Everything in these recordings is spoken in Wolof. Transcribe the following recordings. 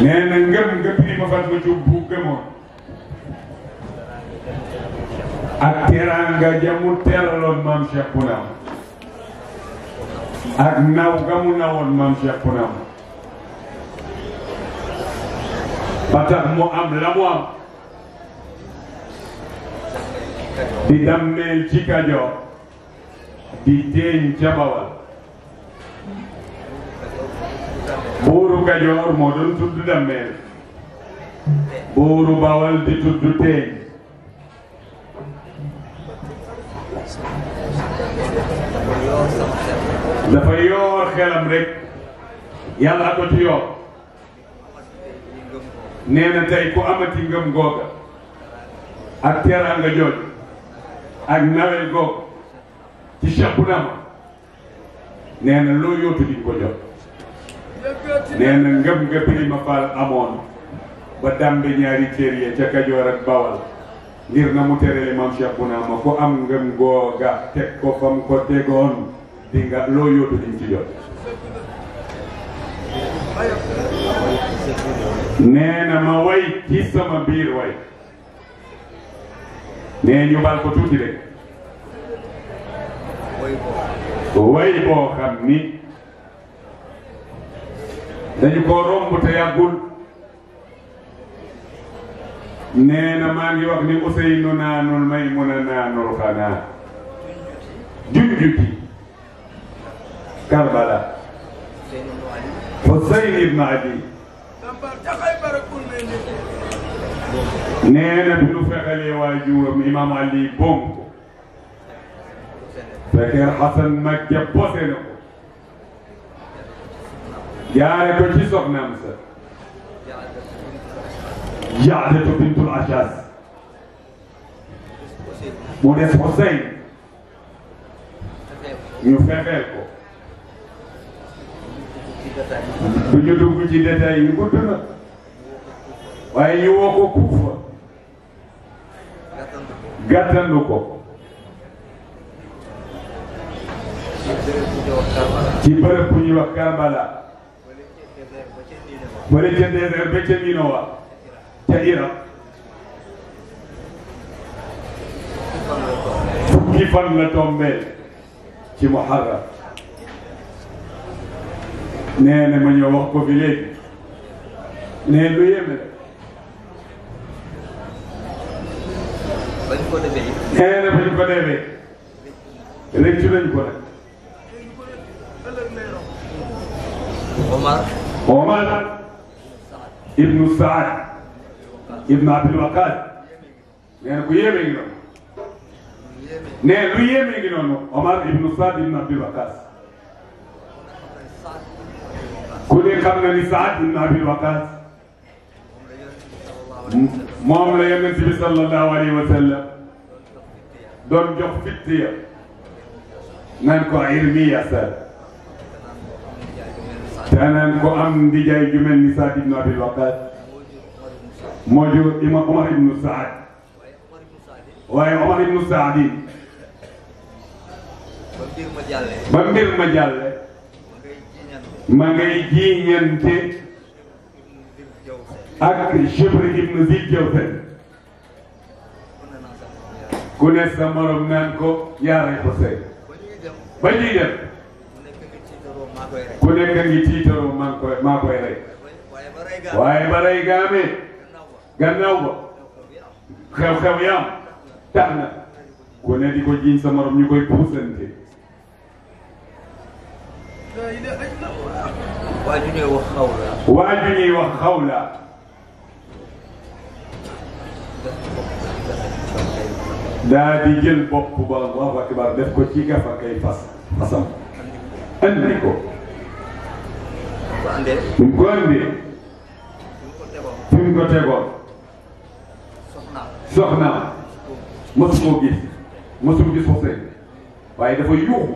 nee na ngëm nga piri ma fat ma jub bu gëmoon ak teraanga jamu teraloon maam Cheikh Bounama ak naw ga mu nawoon maam Cheikh Bounama ba tax mu am la mu am di dammeel ci Kajoor di teeñ ca Bawal buuru Kajoor moo doon tudd dammeel buuru Bawal di tudd teeñ dafa yoor xelam rek yàlla ko ci yoor nee na tey ku amati ngëm googa ak teraanga jooju ak nawel googu ci Cheikh Bounama nee na loo yóotu di ko jot nee na ngëm nga Birima Fall amoon ba dambe ñaari cër ya ca Kajoor ak Bawal ngir na mu terale maam Cheikh Bounama ku am ngëm googa teg ko fam ko tegoon di nga loo yóotu di ci jot nee na ma way ci sama biir way nee ñu bal ko tuuti rek way boo xam ni dañu ko romb te yàggul nee na maa ngi wax ni Ousseynou naanul Maymuna naanul xanaa junjuti Karbala Husayn ibn Ali nee na bi nu fexalee waajuram Imam Ali boom ko fekkee Xasan mag ja bose na ko jaare ko ci soxnaam sa Jaadatu bintul Ashas mu des Husayn ñu fexeel ko du ñu dugg ci détail yi gudd na waaye ñu woo ko Kuufa gàttandu ko ci bërëb bu ñuy wax Karbala fële ca désert ba ca Minowa ca Irak fukki fan la tombeel ci Muharram nee na ma ñëw wax ko fi léegi nee lu yéeme nee na bañ ko defee rek ci lañ ko nag Omar ibnu Saad ibnu Abdul Waqaas nee na ku yéeme ngi noonu nee lu yéeme ngi noonu Omar ibnu Saad ibnu Abdul Waqaas ku ne xam na ni Saad ibnu Abdul Waqaas moom la Yonent bi sallallahu alayhi wa sallam doon jox fittiya naan ko Irmiya Saad te naan ko am ndijaay ju mel ni Saad ibnu Abdul Waqaas moo jur Imam Omar ibnu Saad waaye Omar ibnu Saad yi ba mbir ma jàlle ma ngay jiiñante ak Jibr ibnu Zil Jawzan ku ne sa morom naan ko yaaray ko sey ba ñuy dem ku nekk ngi tiitaroo maa koy rey waaye ba rey gaamee gannaaw ba xew-xew yaam tax na ku ne di ko jiiñ sa morom ñu koy puusante waa ju ñuy wax xawla waa ju ñuy wax xawla daa di jël bopp ba Allahu akbar def ko ci gafa kay fasam andi ko bu mu ko andee fi mu ko tegoon soxnaam mosu koo gis mosul gis Husayn waaye dafa yuuxu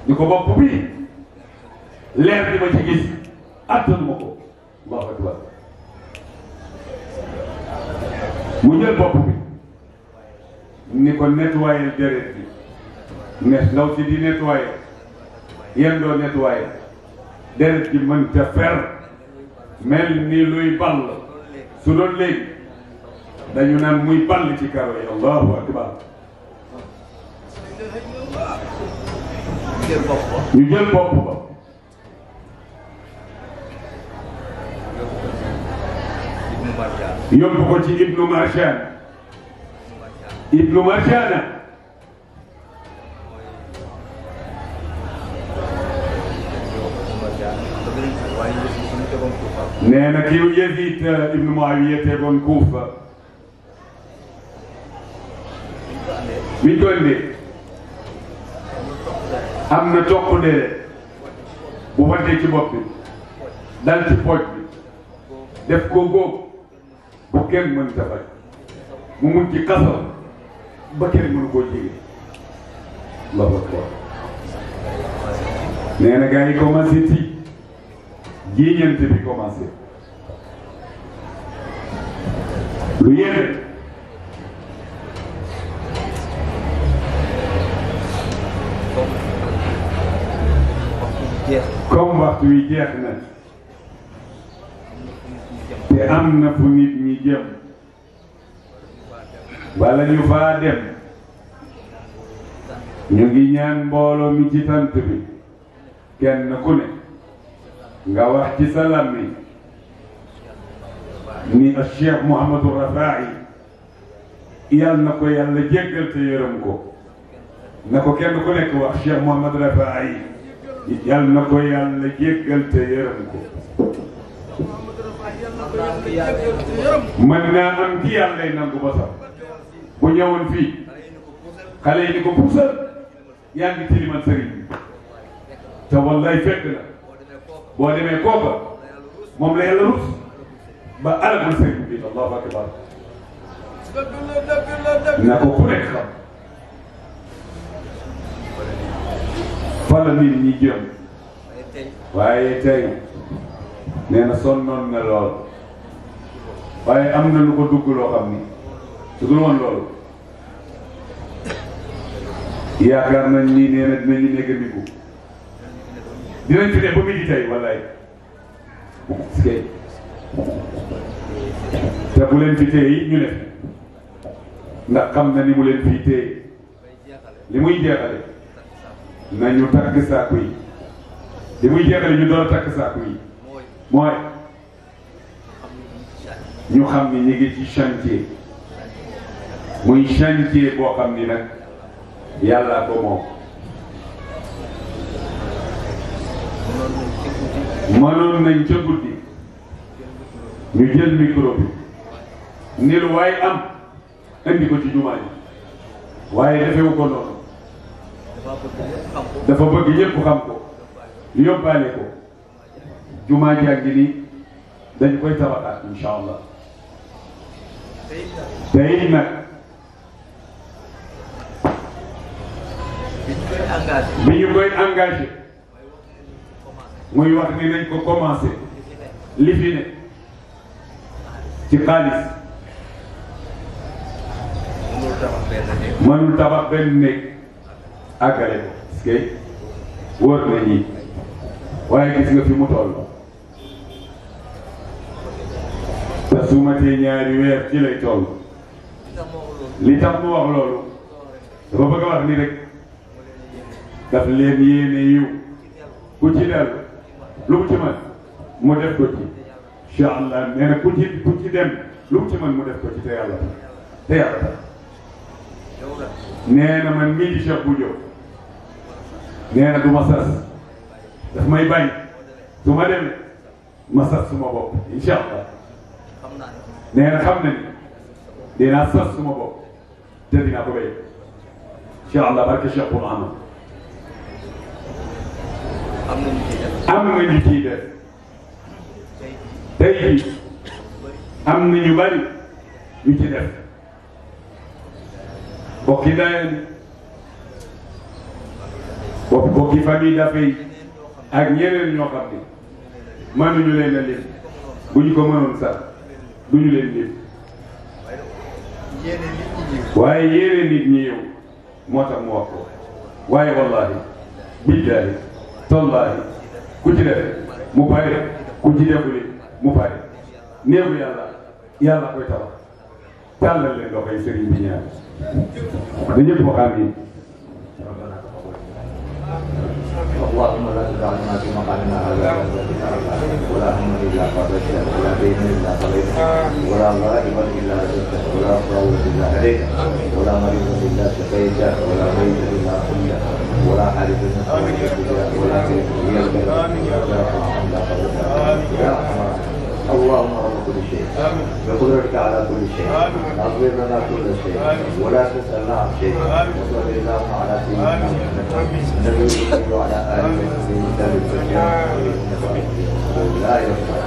ni ko bopp bii leer di ma ci gis attanu ma ko Allahu akbar mu jël bopp bi ni ko nettoyer deret bi net ndaw si di nettoyer yéen doo nettoyer deret bi mën ta fer mel ni luy ball su doon léegi dañu naan muy ball ci karo yi allahu akbar ñu jël bopp ba yóbbu ko ci Ibnu Marjan Ibnu Marjana nee na kii Yazid Ibnu Muawiya tegoon Kuufa biñ ko indee am na toq dee bu wàccee ci bopp bi dal ci pooj bi def ko góob bu kenn mën ta faj mu mun ci kaso ba kenn mënu koo jege Allahu akbar nee na gars yi commencé ti jiiñante bi commencé lu yéene comme waxtu wi jeex na te am na fu nit ñi jëm bala ñu faa dem ñu ngi ñaan mbooloo mi ci tant bi kenn ku ne nga wax ci sa làmmiñ ni a Cheikh Mouhamadou Rafahi yal na ko yàlla jéggal te yërëm ko na ko kenn ku nekk wax Cheikh Mouhamadou Rafahi yal na ko yàlla jéggal te yërëm ko mën naa am ci yàlla lay nangu ba sax bu ñëwoon fii xale yi ni ko puusal yaa ngi tilimal sëriñ bi te wallaay fekk na boo demee kooka moom la yàlla rus ba alagul sëriñ bi allahu akbar na ko ku nekk xam fa la nit ñi jëm waaye tey nee na sonnoon na lool waaye am na lu ko dugg loo xam ni su dul woon loolu yaakaar nañ ni nee na dinañu nekk ndiku dinañ fi ne ba midi tey wallaay te bu leen fi téye yi ñu ne ndax xam na ni mu leen fii téye li muy jeexale nañu takk saaku yi li muy jeexale ñu door a takk saaku yi mooy ñu xam ni ñu ngi ci chantier muy chantier boo xam ni nag yàlla ko moom mënoon nañ ca guddi ñu jël micro bi ni lu waay am indi ko ci jumaa ji waaye defewu ko noonu dafa bëgg ñëpp xam ko yóbbaale ko jumaa ji ak nii dañ koy tabaxaat insha allah tey nag bi ñu koy engagé muy wax ni nañ ko commencé li fi ne ci xaalis mënul tabax benn néeg àggale ko parce que wóor na ñi waaye gis nga fi mu toll te su ma tee ñaari weer ci lay toll li tax mu wax loolu dafa bëgg a wax ni rek daf leen yéene yiw ku ci dellu lu mu ci mën mu def ko ci incha allah nee na ku ci dem lu mu ci mën mu def ko ci te yàlla te yàlla nee na man mii di Cheikh bu Diop nee na du ma sas daf may bañ su ma demee ma sas suma bopp incha allah nee na xam na ni dinaa sas suma bopp te dinaa ko béy incha allah barke Cheikh bu Ahmad am na ñu ciy def tey jii am na ñu bari ñu ci def bokki daayani bokki famille dafay ak ñeneen ñoo xam ne mënuñu leen a lim bu ñu ko mënoon sax duñu leen lim waaye yéene nit ñi yow moo tax mu wax ko waaye wallahi billahi tallahi ku ci def mu pare ku ci defuli mu pare néegu yàlla koy tabax tàllal leen loxo yi sëriñ bi ñaan da ñëpp wax amiin اللهم لا تدعنا في مقامنا هذا ولا هم الا قضيته ولا دين الا قضيته ولا غائب الا رزقته ولا ضال الا هديته ولا مريض الا شفيته ولا ميت الا قلته ولا حادث ولا كيف يا اللهم رب كل شيء بقدرتك على كل شيء اغفر لنا كل شيء ولا تسالنا عن شيء وصل اللهم على سيدنا محمد النبي وعلى اله وصحبه وسلم لا يرضى